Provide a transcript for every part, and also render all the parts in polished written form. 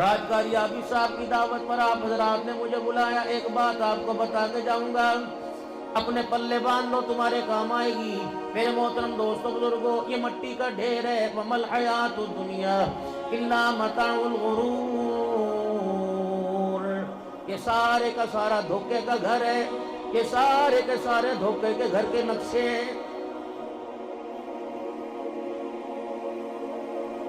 راجکاری آبی صاحب کی دعوت پر آپ حضرات نے مجھے بلایا، ایک بات آپ کو بتا کے جاؤں گا، اپنے پلے باندھ لو، تمہارے کام آئے گی۔ میرے محترم دوستوں بزرگوں، یہ مٹی کا ڈھیر ہے، وَمَا الْحَيَاةُ الدُّنْيَا إِلَّا مَتَاعُ الْغُرُورِ، یہ سارے کا سارا دھوکے کا گھر ہے، یہ سارے کے سارے دھوکے کے گھر کے نقشے ہیں۔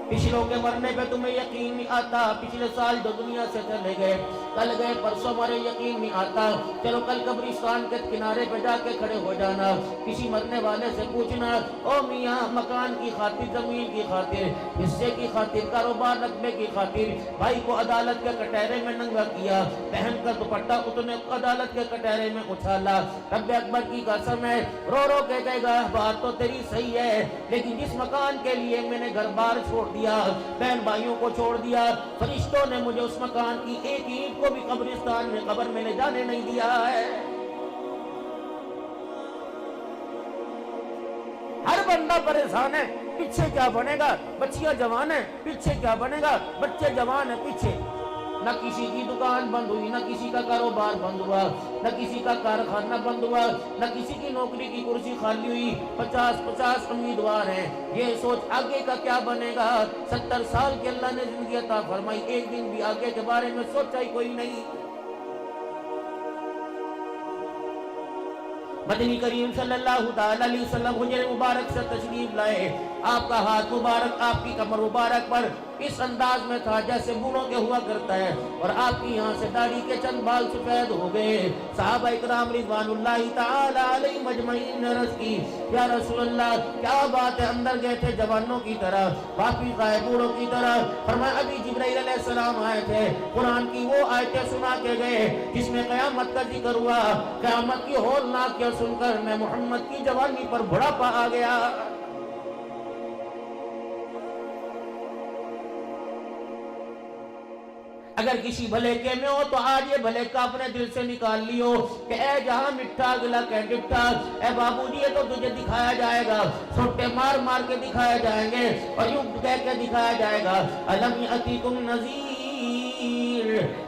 پچھلوں کے مرنے پہ تمہیں یقین نہیں آتا، پچھلے سال جو دنیا سے چلے گئے، کل گئے پرسوں مرے، یقین نہیں آتا، چلو کل قبرستان کے کنارے پہ جا کے کھڑے ہو جانا، کسی مرنے والے سے پوچھنا، او میاں مکان کی خاطر، زمین کی خاطر، حصے کی خاطر، کاروبار رقبے کی خاطر بھائی کو عدالت کے کٹہرے میں ننگا کیا، پہن کر دوپٹہ اتنے عدالت کے کٹہرے میں اچھالا، رب اکبر کی قسم ہے، رو رو کے کہے گا بات تو تیری صحیح ہے، لیکن جس مکان کے لیے میں نے گھر بار چھوڑ دیا، بہن بھائیوں کو چھوڑ دیا، فرشتوں نے مجھے اس مکان کی ایک اینٹ کو بھی قبرستان میں قبر میں لے جانے نہیں دیا ہے۔ ہر بندہ پریشان ہے، پیچھے کیا بنے گا، بچیاں جوان ہیں، پیچھے کیا بنے گا، بچے جوان ہیں، پیچھے نہ کسی کی دکان بند ہوئی، نہ کسی کا کاروبار بند ہوا، نہ کسی کا کارخانہ بند ہوا، نہ کسی کی نوکری کی کرسی خالی ہوئی، 50 امیدوار ہیں، یہ سوچ آگے کا کیا بنے گا۔ 70 سال کے اللہ نے زندگی عطا فرمائی، ایک دن بھی آگے کے بارے میں سوچا ہی کوئی نہیں۔ مدنی کریم صلی اللہ تعالی علیہ وسلم حجر مبارک سے تشریف لائے، آپ کا ہاتھ مبارک آپ کی کمر مبارک پر اس انداز میں تھا جیسے بوڑھوں کے ہوا کرتا ہے، اور آپ کی یہاں سے داڑھی کے چند بال سفید ہو گئے۔ صحابہ اکرام رضوان اللہ تعالی علیہ مجمعین نے عرض کی، یا رسول اللہ کیا بات ہے، اندر گئے تھے جوانوں کی طرح، واپس آئے بوڑھوں کی طرح؟ فرمایا ابھی جبرائیل علیہ السلام آئے تھے، قرآن کی وہ آیتیں سنا کے گئے جس میں قیامت کا ذکر ہوا، قیامت کی ہولناک کیا سن کر میں محمد کی جوانی پر بڑھاپا آ گیا۔ اگر کسی بھلے کے میں ہو تو آج یہ بھلے کا اپنے دل سے نکال لیو کہ اے جہاں مٹھا گلا کہ ڈٹھا، اے بابو جی یہ تو تجھے دکھایا جائے گا، سوٹے مار مار کے دکھایا جائیں گے، اور یوں کہہ کے دکھایا جائے گا، الم یاتیکم نذیر،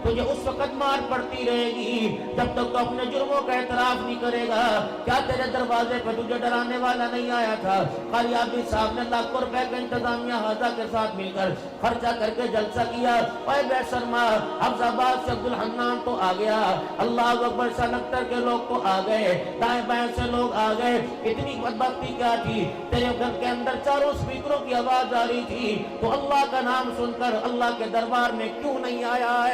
تجھے اس وقت مار پڑتی رہے گی جب تک تو اپنے جرموں کا اعتراف نہیں کرے گا۔ کیا تیرے دروازے پہ تجھے ڈرانے والا نہیں آیا تھا؟ قاری عابد صاحب نے لاکھوں روپے کا انتظامیہ حاضہ کے ساتھ مل کر خرچہ کر کے جلسہ کیا، اے بے شرما حفظ آباد سے عبدالحنان تو آ گیا، اللہ اکبر سنکتر کے لوگ تو آ گئے، دائیں بائیں سے لوگ آ گئے، اتنی بدبختی کیا تھی، تیرے گھر کے اندر چاروں سپیکروں کی آواز آ رہی تھی، تو اللہ کا نام سن کر اللہ کے دربار میں کیوں نہیں آیا ہے؟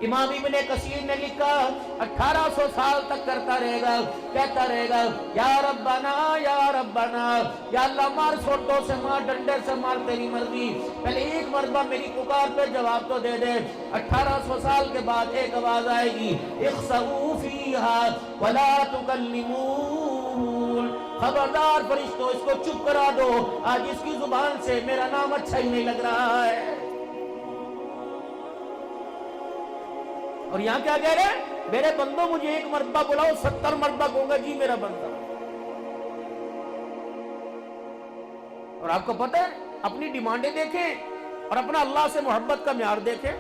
امام ابن کثیر نے لکھا 1800 سال تک کرتا رہے گا، کہتا رہے گا یا ربنا یا ربنا، یا اللہ مار سوٹوں سے مار، ڈنڈے سے مار، تیری مرضی، پہلے ایک مرتبہ میری پکار پہ جواب تو دے دے۔ 1800 سال کے بعد ایک آواز آئے گی، اخسئوا فیہا ولا تکلمون، خبردار فرشتوں اس کو چپ کرا دو، آج اس کی زبان سے میرا نام اچھا ہی نہیں لگ رہا ہے۔ اور یہاں کیا کہہ رہے ہیں؟ میرے بندوں مجھے ایک مرتبہ بلاؤ، 70 مرتبہ کہوں گا جی میرا بندہ۔ اور آپ کو پتہ ہے اپنی ڈیمانڈیں دیکھیں اور اپنا اللہ سے محبت کا معیار دیکھیں۔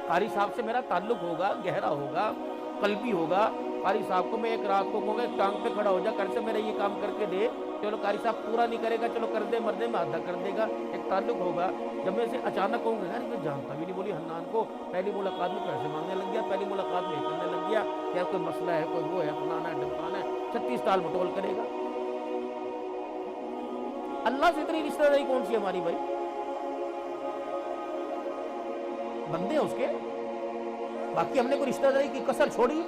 قاری صاحب سے میرا تعلق ہوگا، گہرا ہوگا، قلبی ہوگا، قاری صاحب کو میں ایک رات کو کہوں گا ایک ٹانگ پہ کھڑا ہو جا، کر سے میرے یہ کام کر کے دے، چلو قاری صاحب پورا نہیں کرے گا، چلو کر دے مردے میں آدھا کر دے گا، ایک تعلق ہوگا۔ جب میں اسے اچانک کہوں گا یار میں جانتا بھی نہیں، بولی حنان کو پہلی ملاقات میں پیسے مانگنے لگ گیا، پہلی ملاقات میں کرنے لگ گیا، یا کوئی مسئلہ ہے، کوئی وہ ہے، فلانا ہے ڈمکانا ہے، 36 سال مٹول کرے گا۔ اللہ سے اتنی رشتہ داری کون سی ہماری بھائی؟ بندے ہیں اس کے، باقی ہم نے کوئی رشتہ داری کی کسر چھوڑی،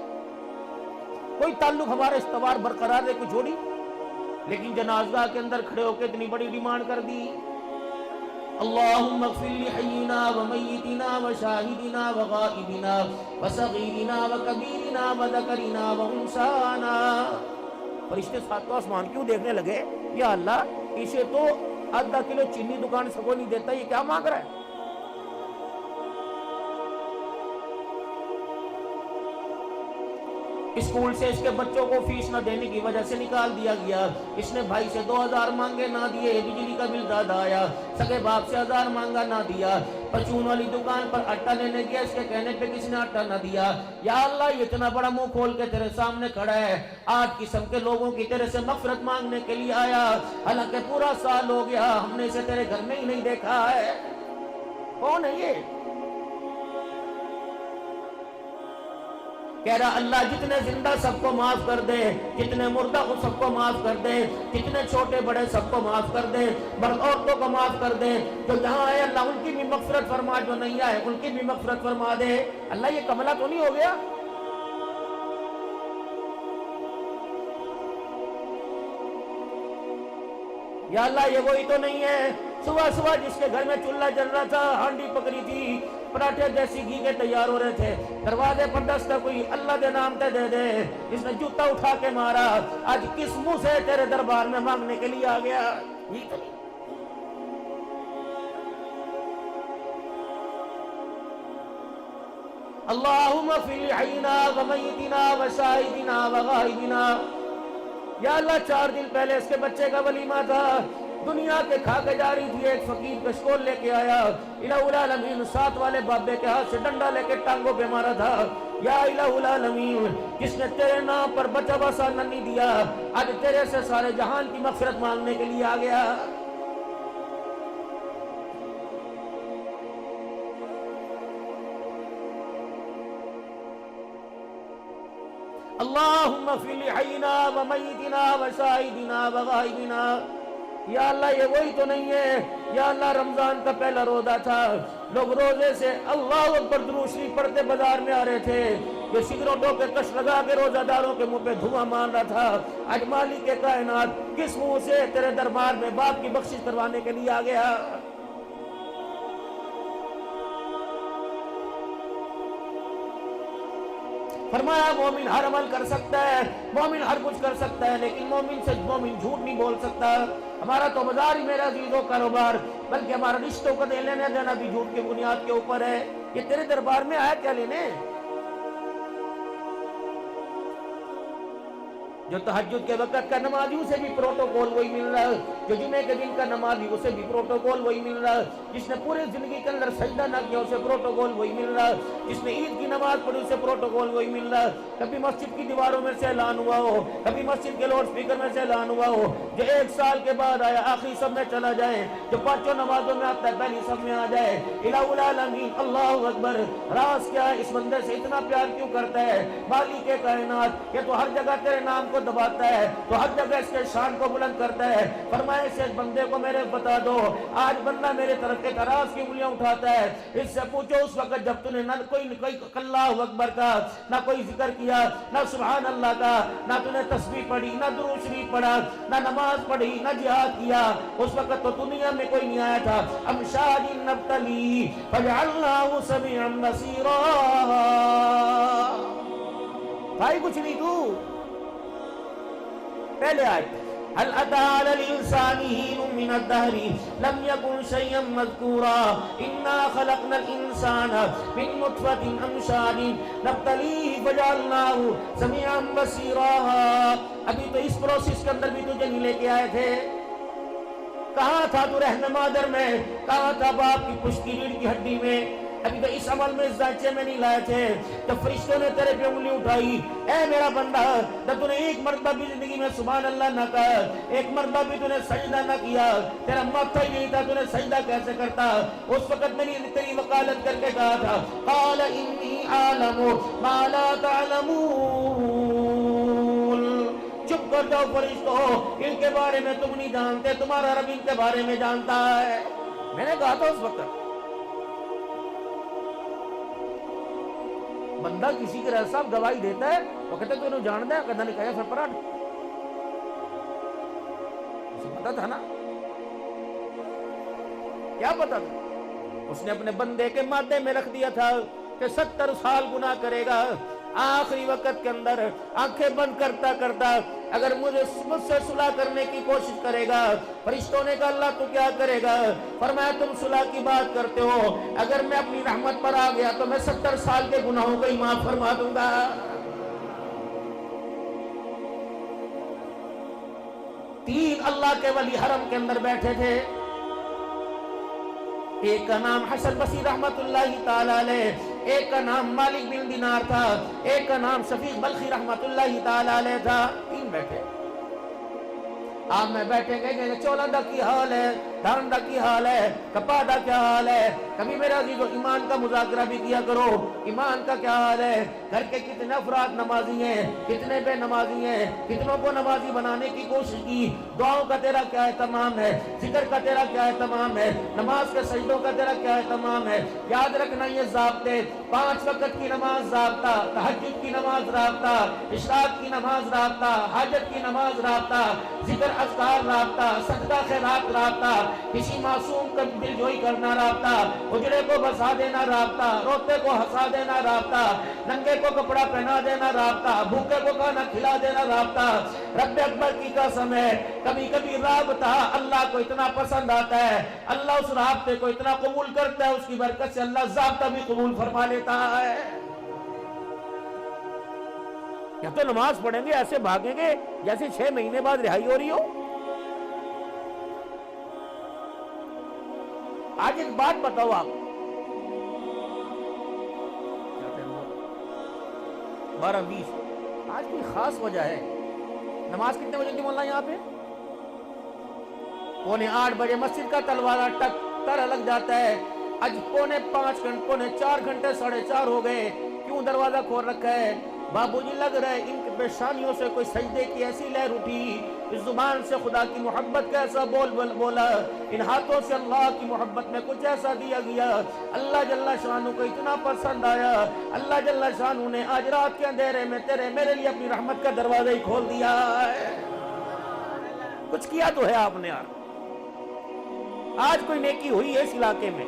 کوئی تعلق ہمارا استوار برقرار ہے کوئی چھوڑی؟ لیکن جنازگاہ کے اندر کھڑے ہو کے اتنی بڑی ڈیمانڈ کر دی، اللہم اغفر لحینا ومیتنا وشاہدنا وغائبنا وصغیرنا وکبیرنا وذکرنا وانسانا۔ فرشتے ساتھ تو آسمان کیوں دیکھنے لگے، یا اللہ اسے تو آدھا کلو چینی دکان سے کوئی نہیں دیتا، یہ کیا مانگ رہا ہے؟ اسکول سے اس کے بچوں کو فیس نہ دینے کی وجہ سے نکال دیا گیا. اس نے بھائی سے 2000 مانگے نہ دیے, بجلی کا بل زیادہ آیا. سگے باپ سے 1000 مانگا نہ دیا. پرچون والی دکان پر آٹا لینے گیا, اس کے کہنے پہ کسی نے آٹا نہ دیا. یا اللہ یہ اتنا بڑا منہ کھول کے تیرے سامنے کھڑا ہے, 8 قسم کے لوگوں کی تیرے سے مغفرت مانگنے کے لیے آیا, حالانکہ پورا سال ہو گیا ہم نے اسے تیرے گھر میں ہی نہیں دیکھا ہے. کون ہے یہ؟ کہہ رہا اللہ جتنے زندہ سب کو معاف کر دے, جتنے مردہ کو سب کو معاف کر دے, جتنے چھوٹے بڑے سب کو معاف کر دے, مرد عورتوں کو معاف کر دے, جو یہاں آئے اللہ ان کی بھی مغفرت فرما, جو نہیں آئے ان کی بھی مغفرت فرما دے. اللہ یہ کملہ تو نہیں ہو گیا؟ یا اللہ یہ وہی تو نہیں ہے صبح صبح جس کے گھر میں چولہا جل رہا تھا, ہانڈی پکڑی تھی, پراٹھے دیسی گھی کے تیار ہو رہے تھے, دروازے پر دستک ہوئی, اللہ دے نام تے دے دے, جس نے جوتا اٹھا کے مارا, آج کس منہ سے تیرے دربار میں مانگنے کے لیے آ گیا؟ یہ تو نہیں. اللہم فی حینا و میتنا و شاہدنا و غائبنا. یا اللہ 4 دن پہلے اس کے بچے کا ولیمہ تھا, دنیا کے کھا کے جا رہی تھی, ایک فقیر کشکول لے کے آیا, الہ العالمین 7 والے بابے کے ہاتھ سے ڈنڈا لے کے ٹانگوں پہ مارا تھا. یا الہ العالمین جس نے تیرے نام پر بچہ بسا نہیں دیا, آج تیرے سے سارے جہان کی مغفرت مانگنے کے لیے آ گیا. اللہم فی حینا و میتنا و شاہدنا و غائبنا. یا اللہ یہ وہی تو نہیں ہے؟ یا اللہ رمضان کا پہلا روزہ تھا, لوگ روزے سے اللہ اکبر درود شریف پڑھتے بازار میں آ رہے تھے, یہ سگریٹوں کے کش لگا کے روزہ داروں کے منہ پہ دھواں مار رہا تھا. آج مالک کے کائنات کس منہ سے تیرے دربار میں باپ کی بخشش کروانے کے لیے آ گیا؟ فرمایا مومن ہر عمل کر سکتا ہے, مومن ہر کچھ کر سکتا ہے, لیکن مومن سے مومن جھوٹ نہیں بول سکتا. ہمارا تو بازار ہی میرا عزیزوں کاروبار, بلکہ ہمارا رشتوں کا لینا دینا بھی جھوٹ کی بنیاد کے اوپر ہے. یہ تیرے دربار میں آیا کیا لینے؟ جو تہجد کے وقت کا نمازی اسے بھی پروٹوکول وہی مل رہا ہے, جو جمعے کے دن کا نمازی اسے بھی پروٹوکول وہی مل رہا ہے, جس نے پورے زندگی کے اندر سجدہ نہ کیا اسے پروٹوکول وہی مل رہا ہے, جس نے عید کی نماز پڑھی اسے پروٹوکول وہی مل رہا ہے. کبھی مسجد کی دیواروں میں سے اعلان ہوا ہو, کبھی مسجد کے لاؤڈ سپیکر میں سے اعلان ہوا ہو, جو 1 سال کے بعد آیا آخری سب میں چلا جائے, جو 5 نمازوں میں آتا ہے پہلی سب میں آ جائے. الہ العالمین اللہ اکبر. راز کیا ہے اس بندے سے اتنا پیار کیوں کرتا ہے مالک کائنات؟ یہ تو ہر جگہ تیرے نام کو دباتا ہے, تو ہر جگہ اس کے شان کو بلند کرتا ہے. فرمائے سے اس بندے کو میرے بتا دو, آج بندہ میرے طرف کے تراز کی انگلیاں اٹھاتا ہے, اس سے پوچھو اس وقت جب تُو نے نہ کوئی اللہ اکبر کا, نہ کوئی ذکر کیا, نہ سبحان اللہ کا, نہ تُو نے تسبیح پڑھی, نہ درود شریف پڑھا, نہ نماز پڑھی, نہ جہاد کیا, اس وقت تو دنیا میں کوئی نہیں آیا تھا. امشاج نبتلی فجعلناہ سمیعا بصیرا. بھائی کچھ نہیں تو پہلے آئے هل أتى على الإنسان حين من الدهر لم يكن شيئا مذكورا إنا خلقنا الإنسان من نطفة أمشاج نبتليه فجعلناه سميعا بصيرا. ابھی تو اس پروسیس کے اندر بھی تجھے نہیں لے کے آئے تھے. کہاں تھا تو رحم مادر میں, کہاں تھا باپ کی پشت کی ریڑھ کی ہڈی میں؟ ابھی تو اس عمل میں اس ذائچے میں نہیں لائے تھے. جب فرشتوں نے تیرے پہ انگلی اٹھائی, اے میرا بندہ, جب تو نے ایک مرتبہ بھی زندگی میں سبحان اللہ نہ کہا, ایک مرتبہ بھی تو نے سجدہ نہ کیا, تیرا ماتھا ہی نہیں تھا, تو نے سجدہ کیسے کرتا؟ اس وقت میں نے تیری وکالت کر کے کہا تھا قال انی اعلم ما لا تعلمون. چپ کر جاؤ فرشتوں, ان کے بارے میں تم نہیں جانتے, تمہارا رب ان کے بارے میں جانتا ہے. میں نے کہا تھا اس وقت بندہ کسی کے رہ صاحب گواہی دیتا ہے, وہ کہتے تو انہوں جانتا ہے, کہتا نہیں کہا پھر پراٹھ اسے پتا تھا نا, کیا پتا تھا؟ اس نے اپنے بندے کے مادے میں رکھ دیا تھا کہ 70 سال گناہ کرے گا, آخری وقت کے اندر آنکھیں بند کرتا کرتا اگر مجھ سے صلح کرنے کی کوشش کرے گا. فرشتوں نے کہا اللہ تو کیا کرے گا؟ فرمایا تم صلح کی بات کرتے ہو, اگر میں اپنی رحمت پر آ گیا تو میں 70 سال کے گناہوں کو ہی معاف فرما دوں گا. اللہ کے ولی حرم کے اندر بیٹھے تھے. ایک کا نام حسن بصری رحمت اللہ تعالی علیہ، ایک کا نام مالک بن دینار تھا، ایک کا نام شفیق بلخی رحمت اللہ تعالی علیہ تھا. تین بیٹھے. آپ میں بیٹھے گئے چولا دا کی حال ہے، دھان دا کی حال ہے، کپا دا کیا حال ہے. کبھی میرا عزیزو ایمان کا مذاکرہ بھی کیا کرو. ایمان کا کیا حال ہے؟ گھر کے کتنے افراد نمازی ہیں، کتنے بے نمازی ہیں، کتنوں کو نمازی بنانے کی کوشش کی. دعاؤں کا تیرا کیا اہتمام ہے؟ ذکر کا تیرا کیا اہتمام ہے؟ نماز کے سجدوں کا تیرا کیا اہتمام ہے؟ یاد رکھنا یہ ضابطے، 5 وقت کی نماز ضابطہ، تہجد کی نماز رابطہ، اشراق کی نماز رابطہ، حاجت کی نماز رابطہ، ذکر اذکار رابطہ، صدقہ خیرات رابطہ، کسی معصوم کا دل جوئی کرنا رابطہ، اجڑے کو بسا دینا رابطہ، روتے کو ہنسا دینا رابطہ، ننگے کو کپڑا پہنا دینا رابطہ، بھوکے کو کھانا کھلا دینا رابطہ. رب اکبر کی قسم ہے، کبھی کبھی رابطہ اللہ کو اتنا پسند آتا ہے، اللہ اس رابطے کو اتنا قبول کرتا ہے، اس کی برکت سے اللہ ضابطہ بھی قبول فرما لیتا ہے. یا تو نماز پڑھیں گے ایسے بھاگیں گے جیسے 6 مہینے بعد رہائی ہو رہی ہو. آج ایک بات بتاؤ آپ، 12:20 آج کوئی خاص وجہ ہے؟ نماز کتنے بجے کی مولانا یہاں پہ؟ 7:45 بجے مسجد کا تلوارہ ٹک تر لگ جاتا ہے. آج 4 گھنٹے 4:30 ہو گئے. کیوں دروازہ کھول رکھا ہے؟ بابو جی لگ رہا ہے ان کی پیشانیوں سے کوئی سجدے کی ایسی لہر اٹھی، اس زبان سے خدا کی محبت کا ایسا بولا، ان ہاتھوں سے اللہ کی محبت میں کچھ ایسا دیا گیا، اللہ جل شانہ کو اتنا پسند آیا. اللہ جل شانہ نے آج رات کے اندھیرے میں میرے لیے اپنی رحمت کا دروازہ ہی کھول دیا ہے. کچھ کیا تو ہے آپ نے یار. آج کوئی نیکی ہوئی ہے اس علاقے میں؟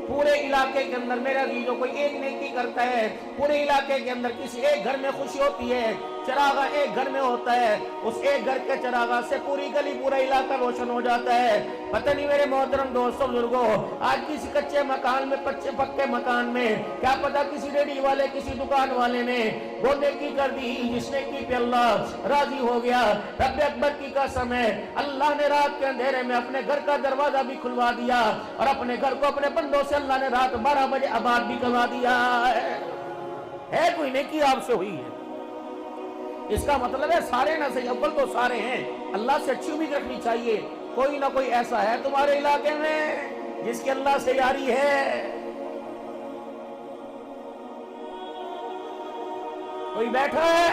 پورے علاقے کے اندر میرا عزیزوں کوئی ایک نیکی کرتا ہے، پورے علاقے کے اندر کسی ایک گھر میں خوشی ہوتی ہے، چراغا ایک گھر میں ہوتا ہے، اس ایک گھر کے چراغا سے پوری گلی پورا علاقہ روشن ہو جاتا ہے. پتہ نہیں میرے محترم دوستوں بزرگوں، آج کسی کچے مکان میں پکے مکان میں کیا پتہ کسی ریڈی والے کسی دکان والے نے وہ نیکی کر دی جس نیکی پہ اللہ راضی ہو گیا. رب اکبر کی قسم ہے، اللہ نے رات کے اندھیرے میں اپنے گھر کا دروازہ بھی کھلوا دیا اور اپنے گھر کو اپنے بندوں سے اللہ نے رات 12 بجے آباد بھی کروا دیا ہے. کوئی نیکی آپ سے ہوئی ہے؟ اس کا مطلب ہے سارے نہ صحیح، اول تو سارے ہیں. اللہ سے اچھی امید رکھنی چاہیے. کوئی نہ کوئی ایسا ہے تمہارے علاقے میں جس کی اللہ سے یاری ہے. کوئی بیٹھا ہے؟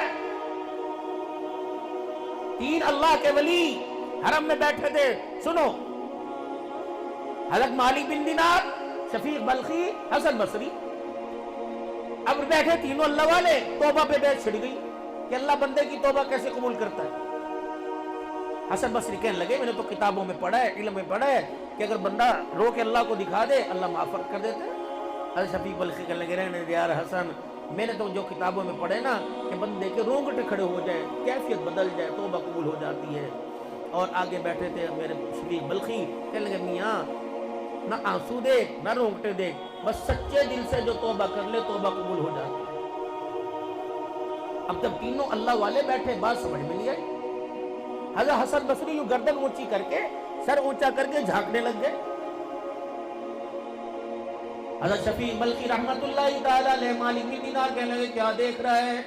3 اللہ کے ولی حرم میں بیٹھے تھے. سنو، حضرت مالک بن دینار، شفیق بلخی، حسن بصری. اب بیٹھے تینوں اللہ والے، توبہ پہ بیعت چھڑ گئی کہ اللہ بندے کی توبہ کیسے قبول کرتا ہے. حسن بصری کہنے لگے میں نے تو کتابوں میں پڑھا ہے، علم میں پڑھا ہے کہ اگر بندہ رو کے اللہ کو دکھا دے اللہ معاف کر دیتا ہے. حضرت شفیق بلخی کہنے لگے رہنے دے یار حسن، میں نے تو جو کتابوں میں پڑھے نا کہ بندے کے رونگٹے کھڑے ہو جائے، کیفیت بدل جائے، توبہ قبول ہو جاتی ہے. اور آگے بیٹھے تھے میرے شفیق بلخی، کہنے لگے میاں نہ آنسو دیکھ نہ رونگٹے دیکھ، بس سچے دل سے جو توبہ کر لے توبہ قبول ہو جاتی ہے. اب جب تینوں اللہ والے بیٹھے بات سمجھ میں نہیں آئی. حضرت حسن بصری یوں گردن اونچی کر کے سر اونچا کر کے جھانکنے لگ گئے. حضرت شفیق بلخی رحمت اللہ تعالی علیہ مالک بن دینار کہنے لگے کیا دیکھ رہا ہے؟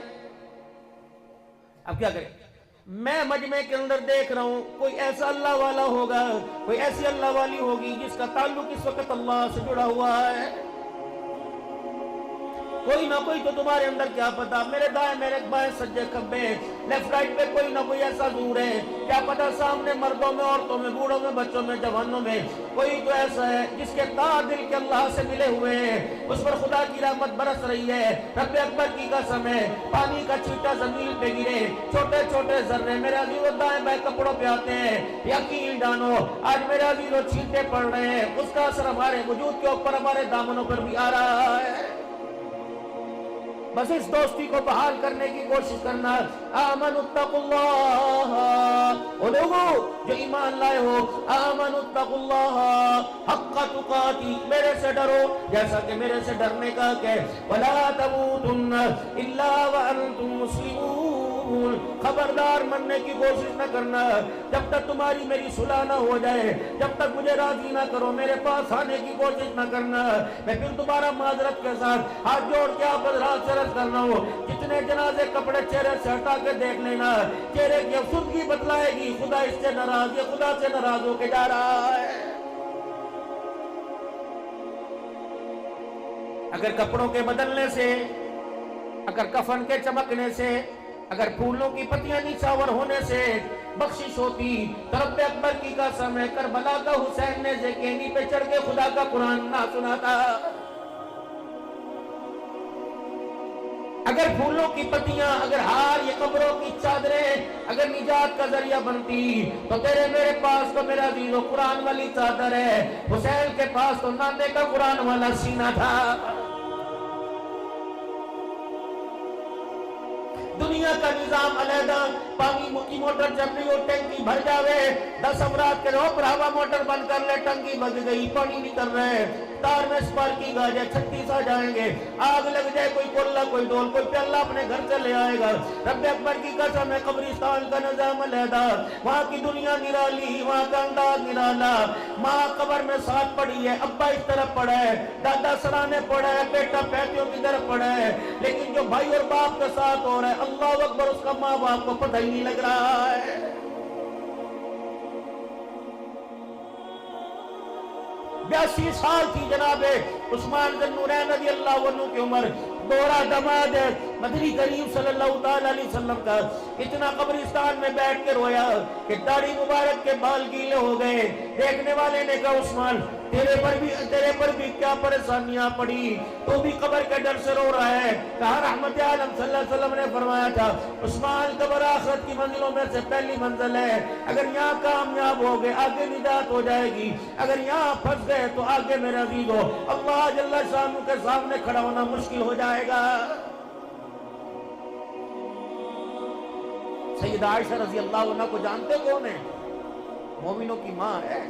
اب کیا کریں؟ میں مجمع کے اندر دیکھ رہا ہوں کوئی ایسا اللہ والا ہوگا، کوئی ایسی اللہ والی ہوگی جس کا تعلق اس وقت اللہ سے جڑا ہوا ہے. کوئی نہ کوئی تو تمہارے اندر کیا پتا میرے دائیں میرے بائیں سجے کھبے لیفٹ رائٹ پہ کوئی نہ کوئی ایسا ظہور ہے، کیا پتا سامنے مردوں میں عورتوں میں بوڑھوں میں بچوں میں جوانوں میں کوئی تو ایسا ہے جس کے تار دل کے اللہ سے ملے ہوئے ہیں، اس پر خدا کی رحمت برس رہی ہے. رب اکبر کی قسم ہے، پانی کا چھینٹا زمین پہ گرے، چھوٹے چھوٹے ذرے میرے عزیزو دائیں بائیں کپڑوں پہ آتے ہیں. یقین جانو آج میرے عزیزو چھینٹے پڑ رہے ہیں، اس کا اثر ہمارے وجود کے اوپر ہمارے دامنوں پر بھی آ رہا ہے. بس اس دوستی کو بحال کرنے کی کوشش کرنا. آمنوا اتقوا اللہ، او لوگو جو ایمان لائے ہو، آمنوا اتقوا اللہ حق تقاتی، میرے سے ڈرو جیسا کہ میرے سے ڈرنے کا کہ ولا تموتن الا وانتم مسلمون. سن، خبردار مننے کی کوشش نہ کرنا جب تک تمہاری میری صلح نہ ہو جائے، جب تک مجھے راضی نہ کرو میرے پاس آنے کی کوشش نہ کرنا۔ میں پھر دوبارہ معذرت کے ساتھ ہاتھ جوڑ کے آپ حضرات سے عرض کرنا ہو، جتنے جنازے کپڑے چہرے سے ہٹا کے دیکھ لینا، چہرے کی افسردگی بتلائے گی خدا اس سے ناراض، یہ خدا سے ناراض ہو کے جا رہا ہے۔ اگر کپڑوں کے بدلنے سے، اگر کفن کے چمکنے سے، اگر پھولوں کی پتیاں نیچاور ہونے سے بخشش ہوتی تو رب اکبر کی قسم ہے کربلا کا حسین نے زکینی پہ چڑھ کے خدا کا قرآن نہ سناتا۔ اگر پھولوں کی پتیاں، اگر ہار، یہ قبروں کی چادریں اگر نجات کا ذریعہ بنتی تو تیرے میرے پاس تو میرا عزیز و قرآن والی چادر ہے، حسین کے پاس تو نانے کا قرآن والا سینہ تھا۔ دنیا کا نظام علیحدہ، پانی کی موٹر جب نہیں ہو ٹینکی بھر جاوے، 10 افراد کے روپ رہا موٹر بند کر لے، ٹنکی بج گئی، پانی نہیں کر رہے، تار میں سپارکی گا جائے 36 آ جائیں گے، آگ لگ جائے، کوئی کولہ کوئی ڈول کوئی پیالہ اپنے گھر سے لے آئے گا۔ رب اکبر کی قسم ہے قبرستان کا نظام علیحدہ، وہاں کی دنیا نرالی، وہاں کا انداز نرالا، ماں قبر میں ساتھ پڑی ہے، ابا اس طرف پڑا ہے، دادا سرانے پڑا ہے، بیٹا پیتیوں کی طرف پڑا ہے، لیکن جو بھائی اور باپ کے ساتھ ہو رہا ہے اللہ اکبر اس کا ماں باپ کو پتہ ہی نہیں لگ رہا ہے۔ 82 سال تھی جناب عثمان ذی النورین رضی اللہ عنہ کی عمر، دوہرا دماد مدنی کریم صلی اللہ علیہ وسلم کا، اتنا قبرستان میں بیٹھ کے رویا کہ داڑھی مبارک کے بال گیلے ہو گئے۔ دیکھنے والے نے کہا عثمان تیرے پر بھی کیا پریشانیاں پڑی، تو بھی قبر کے ڈر سے رو رہا ہے؟ کہا رحمت عالم صلی اللہ علیہ وسلم نے فرمایا تھا عثمان قبر آخرت کی منزلوں میں سے پہلی منزل ہے، اگر یہاں کامیاب ہو گئے آگے نجات ہو جائے گی، اگر یہاں پھنس گئے تو آگے میرا عزیز ہو اللہ جل شانہ کے سامنے کھڑا ہونا مشکل ہو جائے گا۔ سیدہ عائشہ رضی اللہ عنہ کو جانتے کون ہیں؟ مومنوں کی ماں ہے۔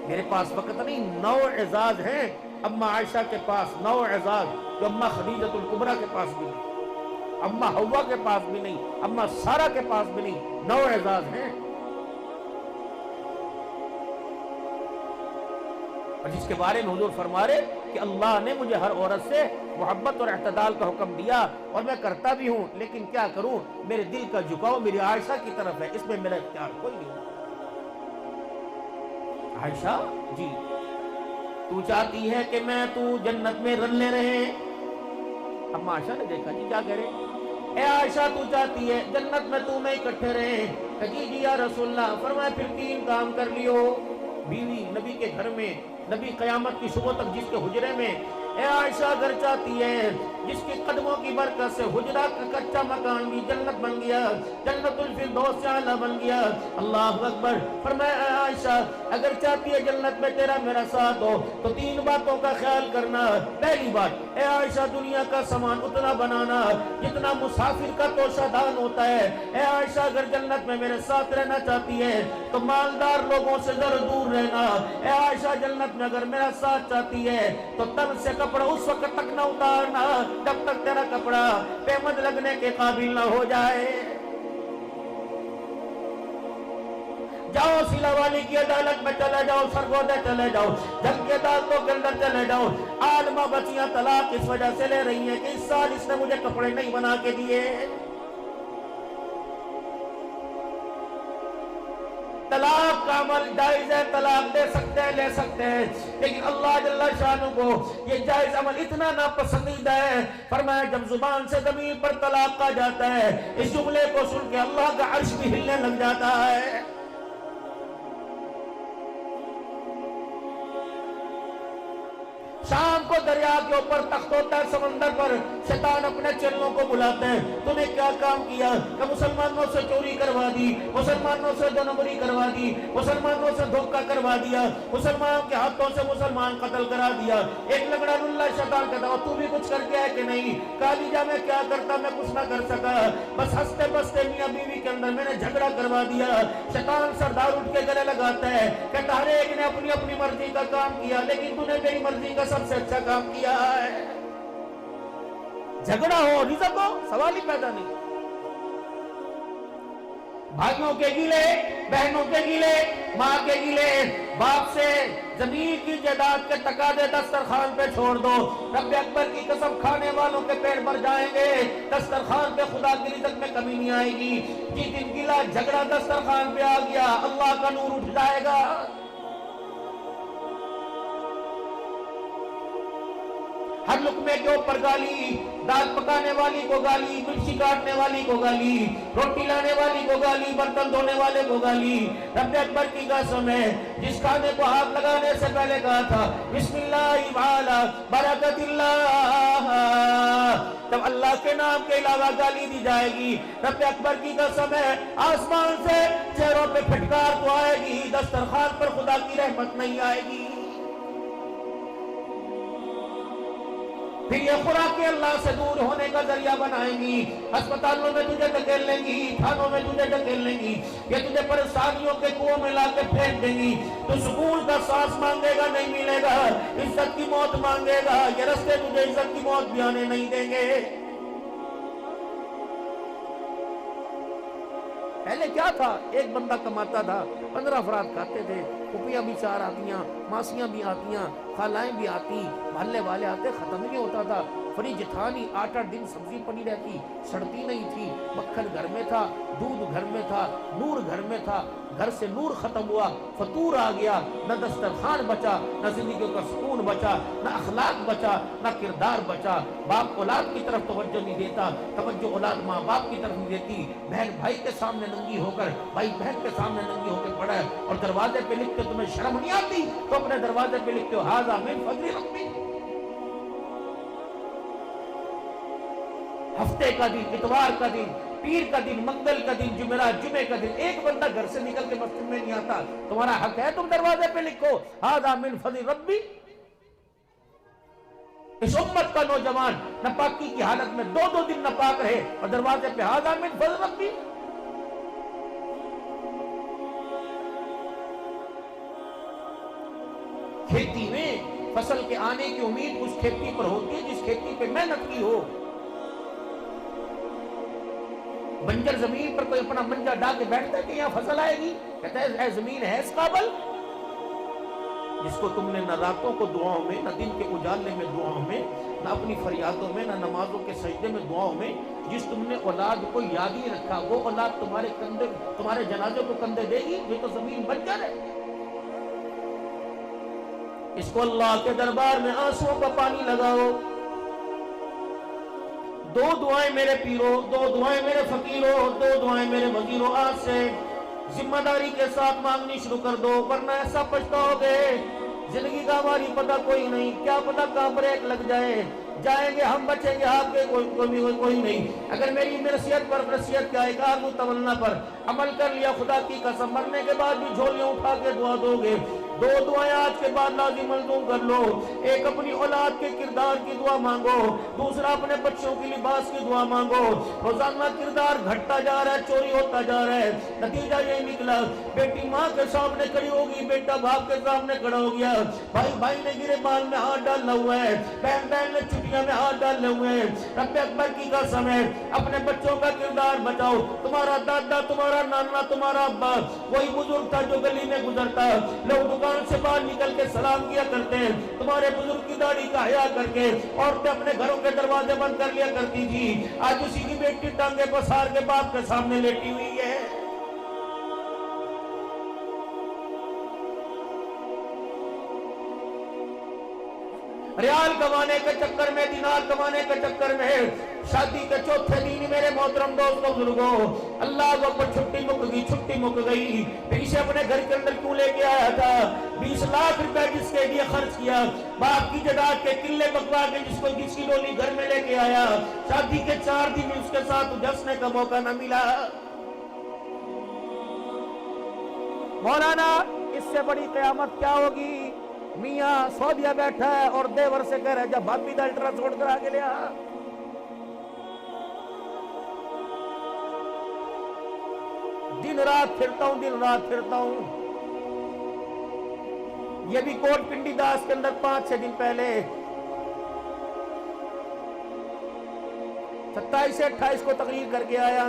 میرے پاس وقت نہیں، 9 اعزاز ہیں اما عائشہ کے پاس، 9 اعزاز جو اما خدیجۃ الکبریٰ کے پاس بھی نہیں، اما حوا کے پاس بھی نہیں، اما سارہ کے پاس بھی نہیں، 9 اعزاز ہیں۔ اور جس کے بارے میں حضور فرما رہے کہ اللہ نے مجھے ہر عورت سے محبت اور اعتدال کا حکم دیا اور میں کرتا بھی ہوں، لیکن کیا کروں، میرے دل کا جھکاؤ میری عائشہ کی طرف ہے، اس میں میرا اختیار کوئی نہیں۔ عائشہ جی تو چاہتی ہے کہ میں تو جنت میں رلے رہے؟ اما عائشہ نے دیکھا جی کیا کرے، اے عائشہ تو چاہتی ہے جنت میں تو میں اکٹھے رہے؟ کہ جی جی یا رسول اللہ۔ فرمایا پھر 3 کام کر لیو، بیوی نبی کے گھر میں، نبی قیامت کی صبح تک جس کے حجرے میں، اے عائشہ اگر چاہتی ہے جس کے قدموں کی برکت سے حجرہ کا کچا مکان بھی جنت بن گیا، جنت الفردوس سے اعلیٰ بن گیا، اللہ اکبر۔ فرمایا اے عائشہ اگر چاہتی ہے جنت میں تیرا میرا ساتھ ہو تو 3 باتوں کا خیال کرنا۔ پہلی بات، اے عائشہ دنیا کا سامان اتنا بنانا جتنا مسافر کا توشہ دان ہوتا ہے۔ اے عائشہ اگر جنت میں میرے ساتھ رہنا چاہتی ہے تو مالدار لوگوں سے ذرا دور رہنا۔ اے عائشہ جنت میں اگر میرا ساتھ چاہتی ہے تو تن سے کپڑا اس وقت تک نہ اتارنا جب تک تیرا کپڑا پیمد لگنے کے قابل نہ ہو جائے۔ جاؤ سلا والی کی عدالت میں چلے جاؤ، سرگودے چلے جاؤ، جنگ کے عدالتوں کے اندر چلے جاؤ، عالمہ بچیاں طلاق اس وجہ سے لے رہی ہیں کہ اس سال اس نے مجھے کپڑے نہیں بنا کے دیے۔ طلاق کا عمل جائز ہے، طلاق دے سکتے ہیں، لے سکتے ہیں، لیکن اللہ جل شانہ کو یہ جائز عمل اتنا ناپسندیدہ ہے، فرمایا جب زبان سے زمین پر طلاق کا جاتا ہے اس جملے کو سن کے اللہ کا عرش بھی ہلنے لگ جاتا ہے۔ شام کو دریا کے اوپر تخت ہوتا ہے، سمندر پر شیطان اپنے چلوں کو بلاتے ہیں، تو نے کیا کام کیا کہ مسلمانوں سے چوری کروا دی، مسلمانوں سے 2 نمبری کروا دی، مسلمانوں سے دھوکہ کروا دیا، مسلمانوں کے ہاتھوں سے مسلمان قتل کرا دیا۔ ایک لگڑا اللہ شیطان کہتا تو بھی کچھ کر کے ہے کہ نہیں؟ کالی جا میں کیا کرتا، میں کچھ نہ کر سکا، بس ہنستے بستے میاں بیوی کے اندر میں نے جھگڑا کروا دیا۔ شیطان سردار اٹھ کے گلے لگاتا ہے، کہتا ہر ایک نے اپنی اپنی مرضی کا کام کیا لیکن تو نے میری مرضی کا سب سے اچھا کام کیا ہے۔ جھگڑا ہو، رزق ہو، سوال ہی پیدا نہیں۔ بھائیوں کے گیلے، بہنوں کے گیلے، ماں کے گیلے، باپ سے زمین کی جائیداد کے تقاضے دسترخوان پہ چھوڑ دو۔ رب اکبر کی قسم کھانے والوں کے پیٹ بھر جائیں گے، دسترخوان پہ خدا کی رزق میں کمی نہیں آئے گی۔ جس دن گلا جھگڑا دسترخوان پہ آ گیا، اللہ کا نور اٹھ جائے گا۔ ہر لقمے کے اوپر گالی، دال پکانے والی کو گالی، مرچی کاٹنے والی کو گالی، روٹی لانے والی کو گالی، برتن دھونے والے کو گالی۔ رب اکبر کی قسم ہے، جس کھانے کو ہاتھ لگانے سے پہلے کہا تھا بسم اللہ وعلا برکت اللہ، تب اللہ کے نام کے علاوہ گالی دی جائے گی۔ رب اکبر کی قسم ہے، آسمان سے چہروں پہ پھٹکار تو آئے گی، دسترخوان پر خدا کی رحمت نہیں آئے گی۔ پھر یہ خوراکیں اللہ سے دور ہونے کا ذریعہ بنائیں گی، ہسپتالوں میں تجھے ڈھکیل لیں گی، تھانوں میں تجھے ڈھکیل لیں گی، یہ تجھے پریشانیوں کے کنویں میں لا کے پھینک دیں گی۔ تو سکون کا سانس مانگے گا، نہیں ملے گا، عزت کی موت مانگے گا، یہ رستے تجھے عزت کی موت بھی آنے نہیں دیں گے۔ پہلے کیا تھا؟ ایک بندہ کماتا تھا، 15 افراد کھاتے تھے، پھوپھیاں بھی 4 آتیاں، ماسیاں بھی آتیاں، خالائیں بھی آتی، محلے والے آتے، ختم نہیں ہوتا تھا۔ فریج تھا نہیں، 8-8 دن سبزی پڑی رہتی، سڑتی نہیں تھی، مکھن گھر میں تھا، دودھ گھر میں تھا، نور گھر میں تھا۔ گھر سے نور ختم ہوا، فطور آ گیا، نہ دسترخوان بچا، نہ زندگی کا سکون بچا، نہ اخلاق بچا، نہ کردار بچا۔ باپ اولاد کی طرف توجہ نہیں دیتا، توجہ اولاد ماں باپ کی طرف نہیں دیتی۔ بہن بھائی کے سامنے ننگی ہو کر، بھائی بہن کے سامنے ننگی ہو کے پڑا ہے، اور دروازے پہ لکھتے تمہیں شرم نہیں آتی تو اپنے دروازے پہ لکھتے ہو ھذا من فضل ربی۔ ہفتے کا دن، اتوار کا دن، پیر کا دن، منگل کا دن، جمعرات، جمعے کا دن، ایک بندہ گھر سے نکل کے مسجد میں نہیں آتا، تمہارا حق ہے تم دروازے پہ لکھو ھذا من فضل ربی۔ اس امت کا نوجوان ناپاکی کی حالت میں 2 دن ناپاک رہے اور دروازے پہ ھذا من فضل ربی۔ کھیتی میں فصل کے آنے کی امید اس کھیتی پر ہوتی ہے جس کھیتی پہ محنت کی ہو۔ بنجر زمین پر کوئی اپنا منجا ڈال کے بیٹھتا ہے کہ یہاں فصل آئے گی؟ کہتا ہے اے زمین ہے اس قابل؟ جس کو تم نے نہ راتوں کو دعاؤں میں، نہ دن کے اجالے میں دعاؤں میں، نہ اپنی فریادوں میں، نہ نمازوں کے سجدے میں دعاؤں میں، جس تم نے اولاد کو یاد ہی رکھا، وہ اولاد تمہارے کندھے، تمہارے جنازے کو کندھے دے گی؟ یہ تو زمین بنجر ہے۔ اس کو اللہ کے دربار میں آنسوؤں کا پانی لگاؤ۔ 2 دعائیں میرے پیرو، 2 دعائیں میرے فقیروں، 2 دعائیں میرے وزیروں، آج سے ذمہ داری کے ساتھ مانگنی شروع کر دو، ورنہ ایسا پچھتاؤ گے۔ زندگی کا ہماری پتہ کوئی نہیں، کیا پتہ کہاں بریک لگ جائے، جائیں گے ہم، بچیں گے آپ کے کوئی نہیں۔ اگر میری نصیحت پر، نصیحت کیا ایک آرزو تمنا پر عمل کر لیا، خدا کی قسم مرنے کے بعد بھی جھولیاں اٹھا کے دعا دو گے۔ 2 دعائیں آج کے بعد لازم ملزوم کر لو، ایک اپنی اولاد کے کردار کی دعا مانگو، دوسرا اپنے بچوں کی لباس کی دعا مانگو۔ روزانہ کردار گھٹتا جا رہا ہے، چوری ہوتا جا رہا ہے، نتیجہ یہی نکلا، بیٹی ماں کے سامنے کھڑی ہوگی، بیٹا باپ کے سامنے کھڑا ہو گیا، بھائی نے گرے بال میں ہاتھ ڈالنا ہوا ہے، بہن نے چھٹیاں میں ہاتھ ڈالنے ہوئے ہیں۔ رب اکبر کی قسم ہے، اپنے بچوں کا کردار بچاؤ۔ تمہارا دادا، تمہارا نانا، تمہارا ابا وہی بزرگ تھا جو گلی میں گزرتا، لوگ دکان سے باہر نکل کے سلام کیا کرتے ہیں، تمہارے بزرگ کی داڑھی کا حیا کر کے عورتیں اپنے گھروں کے دروازے بند کر لیا کرتی تھی، آج اسی کی بیٹی ٹانگے پسار کے باپ کے سامنے لیٹی ہوئی ہے۔ ریال کمانے کے چکر میں، دینار کمانے کے چکر میں، شادی کے چوتھے دن میرے محترم دوستوں بزرگوں، اللہ کو پر چھٹی مک گئی، پھر اسے اپنے گھر کے اندر کیوں لے کے آیا تھا؟ 20 لاکھ روپے جس کے لیے خرچ کیا، باپ کی جائیداد کے قلعے بکوا کے جس کی ڈولی گھر میں لے کے آیا، شادی کے 4 دن اس کے ساتھ جشن کا موقع نہ ملا۔ مولانا اس سے بڑی قیامت کیا ہوگی؟ میاں سعودیہ بیٹھا ہے اور دیور سے کہہ رہا ہے جب بھابی دا الٹرا ساؤنڈ کرا کے لیا۔ دن رات پھرتا ہوں۔ یہ بھی کوٹ پنڈی داس کے اندر 5-6 دن پہلے 27 سے 28 کو تقریر کر کے آیا،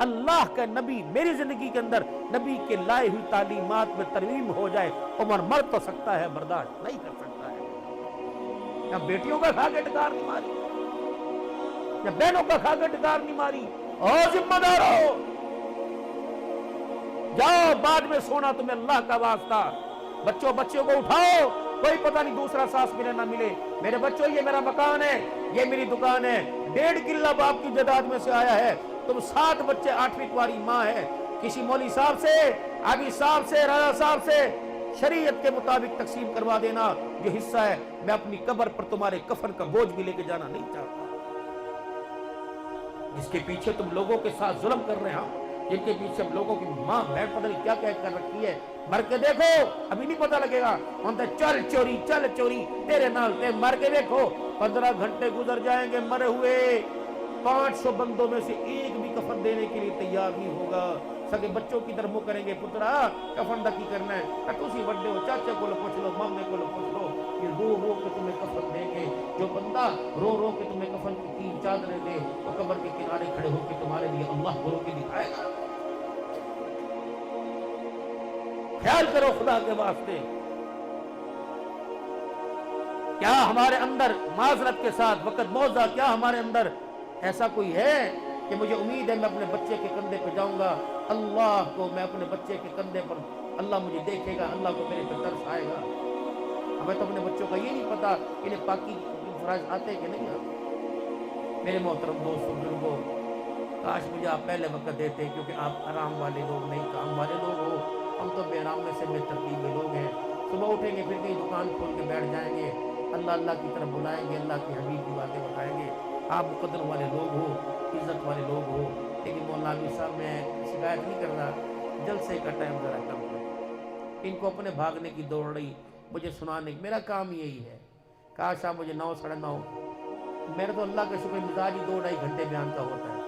اللہ کا نبی میری زندگی کے اندر نبی کے لائے ہوئی تعلیمات میں ترمیم ہو جائے، عمر مر تو سکتا ہے، برداشت نہیں کر سکتا ہے۔ یا بیٹیوں کا کھا کے ڈکار نہیں ماری، یا بہنوں کا کھا کے ڈکار نہیں ماری۔ اور ذمہ دار ہو، جاؤ بعد میں سونا تمہیں اللہ کا واسطہ، بچوں کو اٹھاؤ، کوئی پتہ نہیں دوسرا سانس ملے نہ ملے۔ میرے بچوں یہ میرا مکان ہے، یہ میری دکان ہے، 1.5 کلہ باپ کی جائیداد میں سے آیا ہے، تم 7 بچے، 8ویں تمہاری ماں ہے، کسی مولوی صاحب سے، عابد صاحب سے، راجا صاحب سے شریعت کے مطابق تقسیم کروا دینا جو حصہ ہے۔ میں اپنی قبر پر تمہارے کفن کا بوجھ بھی لے کے جانا نہیں چاہتا۔ جس کے پیچھے تم لوگوں کے ساتھ ظلم کر رہے ہو، جن کے پیچھے ہم لوگوں کی ماں بہن پتہ نہیں کیا کہہ کر رکھی ہے، مر کے دیکھو، ابھی نہیں پتہ لگے گا۔ چل چوری تیرے نال تے، مر کے دیکھو، 15 گھنٹے گزر جائیں گے مرے ہوئے، 500 بندوں میں سے ایک بھی کفن دینے کے لیے تیار نہیں ہوگا۔ سگے بچوں کی طرف منہ کریں گے، پترا کفن دا کی کرنا ہے، تسی بڑے ہو، چاچے کو پوچھ لو، مامے کو پوچھ لو، یہ رو کے تمہیں کفن دیں گے۔ جو بندہ رو کے تمہیں کفن کی 3 چادریں دے، تو قبر کے کنارے کھڑے ہو کے تمہارے لیے اللہ کو رو کے دکھائے گا۔ خیال کرو خدا کے واسطے، کیا ہمارے اندر معذرت کے ساتھ وقت موضع، کیا ہمارے اندر ایسا کوئی ہے کہ مجھے امید ہے میں اپنے بچے کے کندھے پہ جاؤں گا، اللہ کو میں اپنے بچے کے کندھے پر، اللہ مجھے دیکھے گا، اللہ کو میرے پہ ترس آئے گا۔ ہمیں تو اپنے بچوں کا یہ نہیں پتا انہیں پاکی فرائض آتے کہ نہیں آتے۔ میرے محترم دوستوں، بزرگوں، کاش مجھے آپ پہلے وقت دیتے، کیونکہ آپ آرام والے لوگ نہیں، کام والے لوگ ہو، ہم تو بے آرام میں سے بے ترتیب میں لوگ ہیں۔ صبح اٹھیں گے، پھر کہیں دکان کھول کے بیٹھ جائیں گے، اللہ کی طرف بلائیں گے، اللہ کے حبیب کی باتیں بتائیں گے۔ آپ مقدر والے لوگ ہو، عزت والے لوگ ہو، لیکن مولانا عابد صاحب میں شکایت نہیں کر رہا، جلسے کا ٹائم ذرا کم کریں۔ ان کو اپنے بھاگنے کی دوڑ رہی، مجھے سنانے کی، میرا کام یہی ہے۔ کاش آپ مجھے 9 ساڑھے 9، میرے تو اللہ کا شکر مزاج ہی 2 ڈھائی گھنٹے بیان کا ہوتا ہے،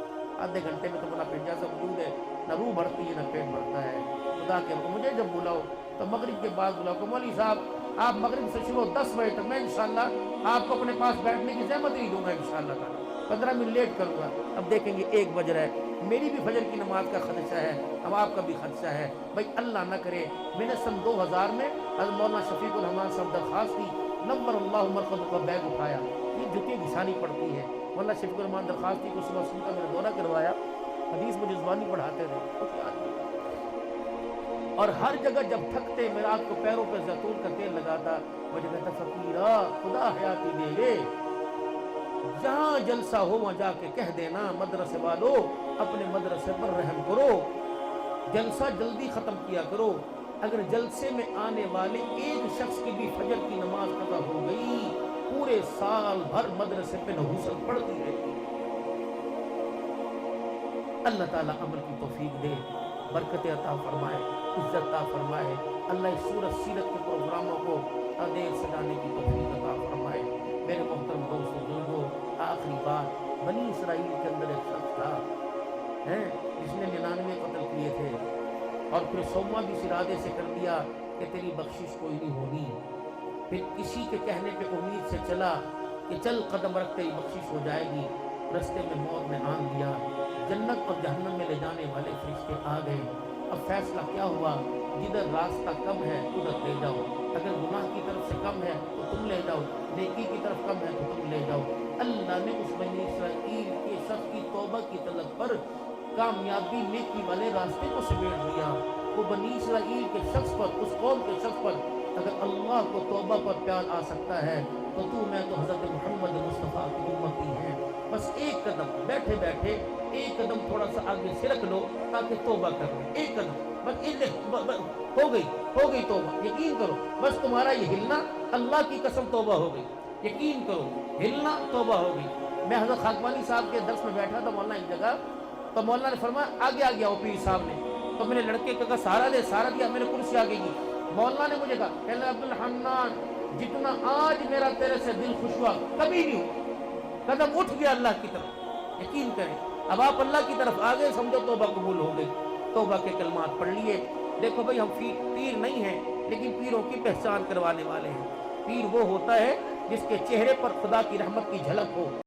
آدھے گھنٹے میں تو بنا پیجا سب موجود ہے، نہ روح بڑھتی ہے نہ پیٹ بڑھتا ہے۔ خدا کے مجھے جب بلاؤ تو مغرب کے بعد بلاؤ کہ مولوی صاحب آپ مغرب سے شروع 10 بجے تک، میں انشاءاللہ آپ کو اپنے پاس بیٹھنے کی زحمت نہیں دوں گا، انشاءاللہ تعالیٰ 15 منٹ لیٹ کروں گا۔ اب دیکھیں گے 1 بج رہا ہے، میری بھی فجر کی نماز کا خدشہ ہے، اب آپ کا بھی خدشہ ہے۔ بھائی اللہ نہ کرے، میں نے سن 2000 میں حضرت مولانا شفیق الرحمان صاحب درخواست کی، نمبر اللہ مرکز کا بیگ اٹھایا، یہ جوتی گھسانی پڑتی ہے، مولانا شفیق الرحمان درخواست کی، صبح سن کا میں نے دورہ کروایا، حدیث مجھے زبانی پڑھاتے رہے، اور ہر جگہ جب تھکتے میں رات کو پیروں پہ زیتون کا تیل لگاتا، مجھے کہتا فقیرہ خدا حیاتی دے گے، جہاں جلسہ ہو وہاں جا کے کہہ دینا مدرسے والو اپنے مدرسے پر رحم کرو، جلسہ جلدی ختم کیا کرو، اگر جلسے میں آنے والے ایک شخص کی بھی فجر کی نماز قضا ہو گئی، پورے سال بھر مدرسے پہ نحوست پڑتی رہتی۔ اللہ تعالیٰ عمل کی توفیق دے، برکت عطا فرمائے، عزت عطا فرمائے، اللہ اس سورت سیرت کے پروگراموں کو دیر سجانے کی توفیق عطا فرمائے۔ میرے محترم دوستوں، بزرگوں، آخری بات، بنی اسرائیل کے اندر ایک شخص تھا جس نے 99 قتل کیے تھے، اور پھر 100واں بھی اس ارادے سے کر دیا کہ تیری بخشش کوئی نہیں ہونی، پھر کسی کے کہنے پہ امید سے چلا کہ چل قدم رکھ تیری بخشش ہو جائے گی، رستے میں موت نے آن دیا، جنت اور جہنم میں لے جانے والے فرشتے آ گئے۔ اب فیصلہ کیا ہوا، جدھر راستہ کم ہے ادھر لے جاؤ، اگر گناہ کی طرف سے کم ہے تو تم لے جاؤ، نیکی کی طرف کم ہے تو تم لے جاؤ۔ اللہ نے اس بنی اسرائیل کے شخص کی توبہ کی طلب پر کامیابی نیکی والے راستے کو سمیٹ دیا۔ وہ بنی اسرائیل کے شخص پر، اس قوم کے شخص پر اگر اللہ کو توبہ پر پیار آ سکتا ہے تو میں تو حضرت محمد مصطفیٰ کی امتی ہیں۔ بس ایک قدم بیٹھے بیٹھے ایک قدم تھوڑا سا آگے سے رکھ لو تاکہ توبہ کر لیں، ایک قدم بس ہو گئی توبہ، یقین کرو بس تمہارا یہ ہلنا، اللہ کی قسم توبہ ہو گئی، یقین کرو ہلنا توبہ ہو گئی۔ میں حضرت خاکوانی صاحب کے درس میں بیٹھا تھا مولانا ایک جگہ، تو مولانا نے فرمایا آگے آ گیا ہو پیر صاحب نے، تو میں نے لڑکے کا سہارا دیا، میں نے کرسی آگے کی، مولانا نے مجھے کہا کہ عبدالحنان جتنا آج میرا تیرے سے دل خوش ہوا کبھی نہیں ہوا، قدم اٹھ گیا اللہ کی طرف، یقین کریں۔ اب آپ اللہ کی طرف آ گئے، سمجھو توبہ قبول ہو گئی، توبہ کے کلمات پڑھ لیے۔ دیکھو بھائی ہم پیر نہیں ہیں، لیکن پیروں کی پہچان کروانے والے ہیں۔ پیر وہ ہوتا ہے جس کے چہرے پر خدا کی رحمت کی جھلک ہو۔